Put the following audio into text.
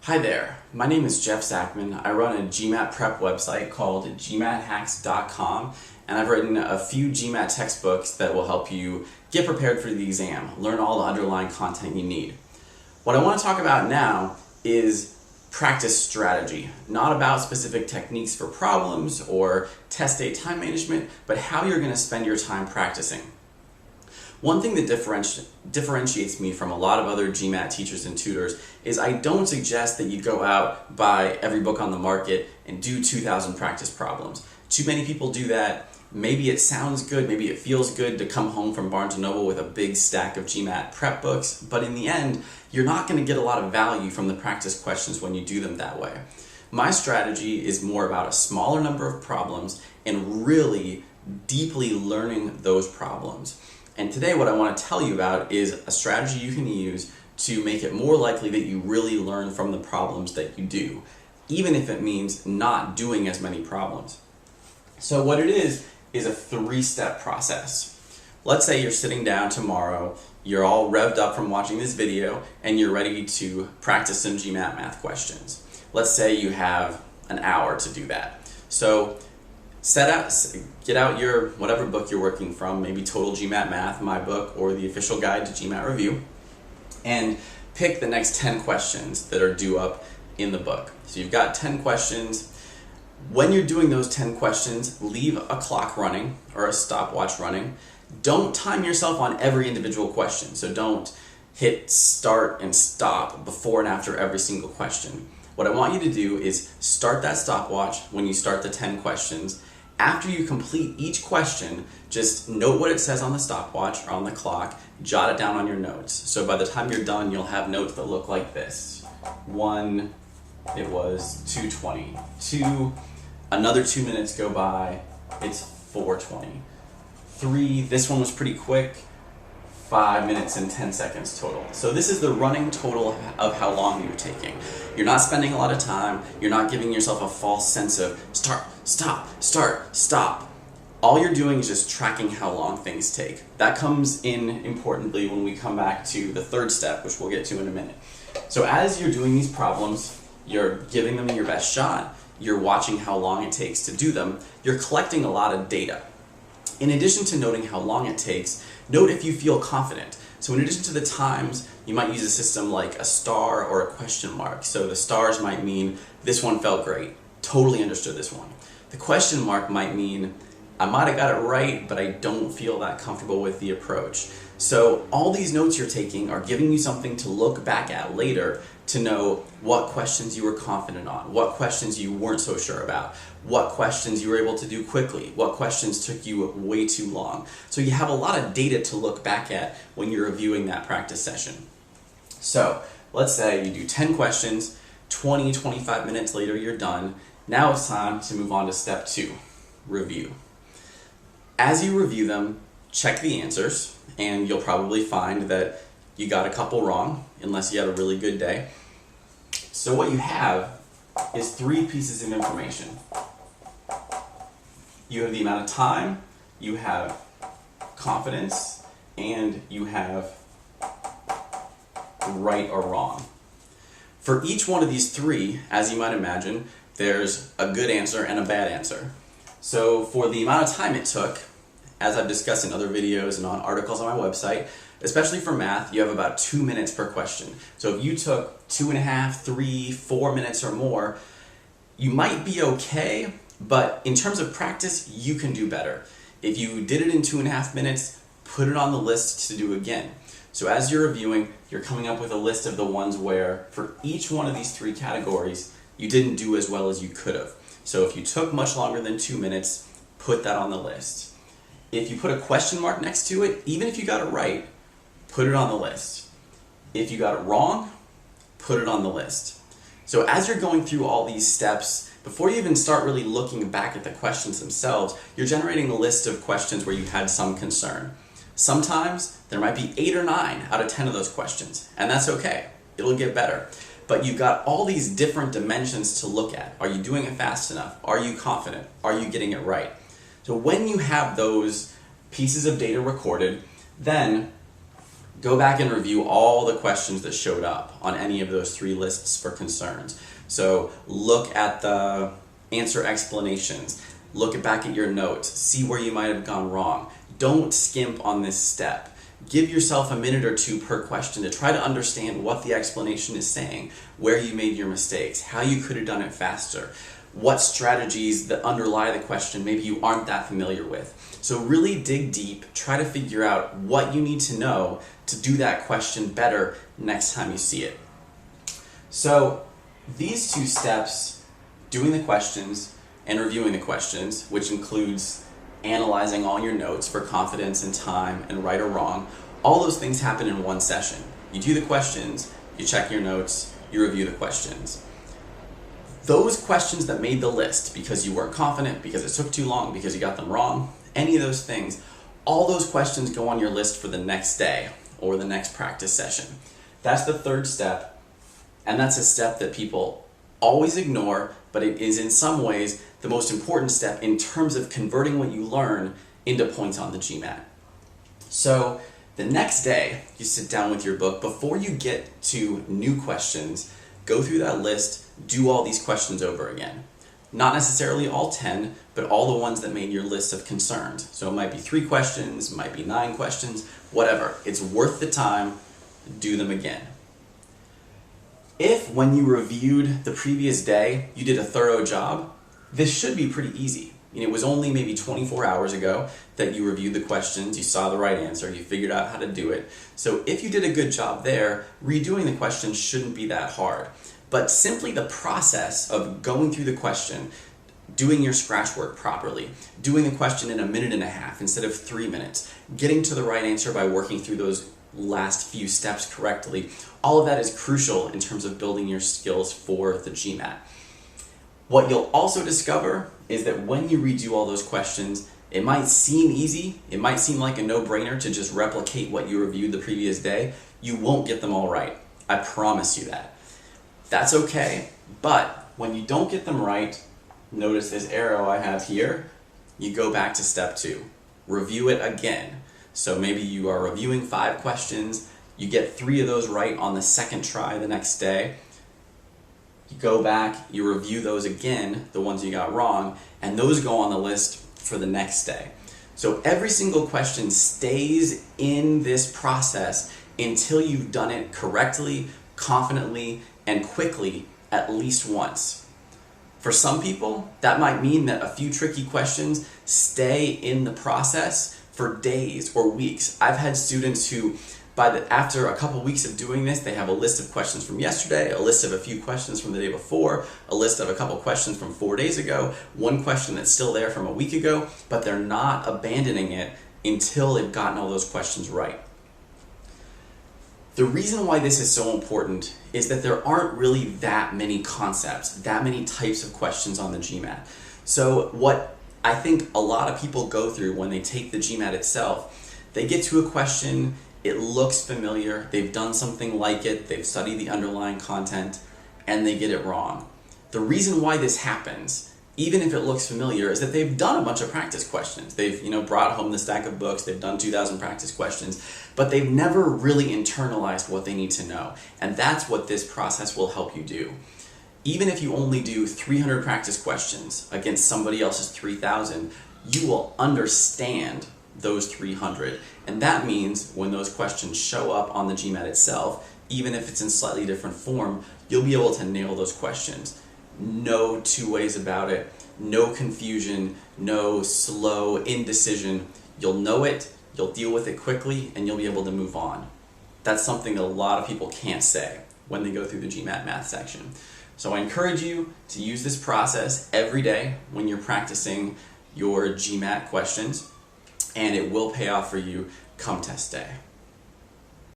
Hi there, my name is Jeff Zachman. I run a GMAT prep website called gmathacks.com, and I've written a few GMAT textbooks that will help you get prepared for the exam, learn all the underlying content you need. What I want to talk about now is practice strategy, not about specific techniques for problems or test day time management, but how you're going to spend your time practicing. One thing that differentiates me from a lot of other GMAT teachers and tutors is I don't suggest that you go out, buy every book on the market, and do 2,000 practice problems. Too many people do that. Maybe it sounds good, maybe it feels good to come home from Barnes & Noble with a big stack of GMAT prep books, but in the end, you're not going to get a lot of value from the practice questions when you do them that way. My strategy is more about a smaller number of problems and really deeply learning those problems. And today what I want to tell you about is a strategy you can use to make it more likely that you really learn from the problems that you do, even if it means not doing as many problems. So what it is a three-step process. Let's say you're sitting down tomorrow, you're all revved up from watching this video, and you're ready to practice some GMAT math questions. Let's say you have an hour to do that. So get out your whatever book you're working from, maybe Total GMAT Math, my book, or the official guide to GMAT Review, and pick the next 10 questions that are due up in the book. So you've got 10 questions. When you're doing those 10 questions, leave a clock running or a stopwatch running. Don't time yourself on every individual question. So don't hit start and stop before and after every single question. What I want you to do is start that stopwatch when you start the 10 questions. After you complete each question, just note what it says on the stopwatch or on the clock, jot it down on your notes. So by the time you're done, you'll have notes that look like this. 1, it was 2:20. 2, another 2 minutes go by, it's 4:20. 3, this one was pretty quick, 5 minutes and 10 seconds total. So this is the running total of how long you're taking. You're not spending a lot of time, you're not giving yourself a false sense of start, stop, start, stop. All you're doing is just tracking how long things take. That comes in importantly when we come back to the third step, which we'll get to in a minute. So as you're doing these problems, you're giving them your best shot, you're watching how long it takes to do them, you're collecting a lot of data. In addition to noting how long it takes, note if you feel confident. So in addition to the times, you might use a system like a star or a question mark. So the stars might mean, this one felt great, totally understood this one. The question mark might mean, I might have got it right, but I don't feel that comfortable with the approach. So all these notes you're taking are giving you something to look back at later to know what questions you were confident on, what questions you weren't so sure about, what questions you were able to do quickly, what questions took you way too long. So you have a lot of data to look back at when you're reviewing that practice session. So let's say you do 10 questions, 25 minutes later you're done. Now it's time to move on to step 2, review. As you review them, check the answers, and you'll probably find that you got a couple wrong, unless you had a really good day. So what you have is 3 pieces of information. You have the amount of time, you have confidence, and you have right or wrong. For each one of these 3, as you might imagine, there's a good answer and a bad answer. So for the amount of time it took, as I've discussed in other videos and on articles on my website, especially for math, you have about 2 minutes per question. So if you took 2.5, 3, 4 minutes or more, you might be okay, but in terms of practice, you can do better. If you did it in 2.5 minutes, put it on the list to do again. So as you're reviewing, you're coming up with a list of the ones where, for each one of these 3 categories, you didn't do as well as you could have. So if you took much longer than 2 minutes, put that on the list. If you put a question mark next to it, even if you got it right, put it on the list. If you got it wrong, put it on the list. So as you're going through all these steps, before you even start really looking back at the questions themselves, you're generating a list of questions where you had some concern. Sometimes there might be 8 or 9 out of 10 of those questions, and that's okay. It'll get better. But you've got all these different dimensions to look at. Are you doing it fast enough? Are you confident? Are you getting it right? So when you have those pieces of data recorded, then Go back and review all the questions that showed up on any of those 3 lists for concerns. So look at the answer explanations, look back at your notes, see where you might have gone wrong. Don't skimp on this step. Give yourself a minute or 2 per question to try to understand what the explanation is saying, where you made your mistakes, how you could have done it faster, what strategies that underlie the question maybe you aren't that familiar with. So really dig deep, try to figure out what you need to know to do that question better next time you see it. So these 2 steps, doing the questions and reviewing the questions, which includes analyzing all your notes for confidence and time and right or wrong, all those things happen in one session. You do the questions, you check your notes, you review the questions. Those questions that made the list because you weren't confident, because it took too long, because you got them wrong, any of those things, all those questions go on your list for the next day or the next practice session. That's the 3rd step, and that's a step that people always ignore, but it is in some ways the most important step in terms of converting what you learn into points on the GMAT. So the next day, you sit down with your book. Before you get to new questions, go through that list, do all these questions over again. Not necessarily all 10, but all the ones that made your list of concerns. So it might be 3 questions, might be 9 questions, whatever. It's worth the time, do them again. If when you reviewed the previous day, you did a thorough job, this should be pretty easy. It was only maybe 24 hours ago that you reviewed the questions, you saw the right answer, you figured out how to do it. So if you did a good job there, redoing the questions shouldn't be that hard. But simply the process of going through the question, doing your scratch work properly, doing the question in 1.5 minutes instead of 3 minutes, getting to the right answer by working through those last few steps correctly, all of that is crucial in terms of building your skills for the GMAT. What you'll also discover is that when you redo all those questions, it might seem easy, it might seem like a no-brainer to just replicate what you reviewed the previous day. You won't get them all right. I promise you that. That's okay, but when you don't get them right, notice this arrow I have here, you go back to step 2. Review it again. So maybe you are reviewing 5 questions, you get 3 of those right on the 2nd try the next day. You go back, you review those again, the ones you got wrong, and those go on the list for the next day. So every single question stays in this process until you've done it correctly, confidently, and quickly at least once. For some people, that might mean that a few tricky questions stay in the process for days or weeks. I've had students who, after a couple weeks of doing this, they have a list of questions from yesterday, a list of a few questions from the day before, a list of a couple questions from 4 days ago, one question that's still there from a week ago, but they're not abandoning it until they've gotten all those questions right. The reason why this is so important is that there aren't really that many concepts, that many types of questions on the GMAT. So what I think a lot of people go through when they take the GMAT itself, they get to a question, it looks familiar, they've done something like it, they've studied the underlying content, and they get it wrong. The reason why this happens, even if it looks familiar, is that they've done a bunch of practice questions. They've brought home the stack of books, they've done 2,000 practice questions, but they've never really internalized what they need to know. And that's what this process will help you do. Even if you only do 300 practice questions against somebody else's 3,000, you will understand those 300. And that means when those questions show up on the GMAT itself, even if it's in slightly different form, you'll be able to nail those questions. No 2 ways about it, no confusion, no slow indecision. You'll know it, you'll deal with it quickly, and you'll be able to move on. That's something that a lot of people can't say when they go through the GMAT math section. So I encourage you to use this process every day when you're practicing your GMAT questions, and it will pay off for you come test day.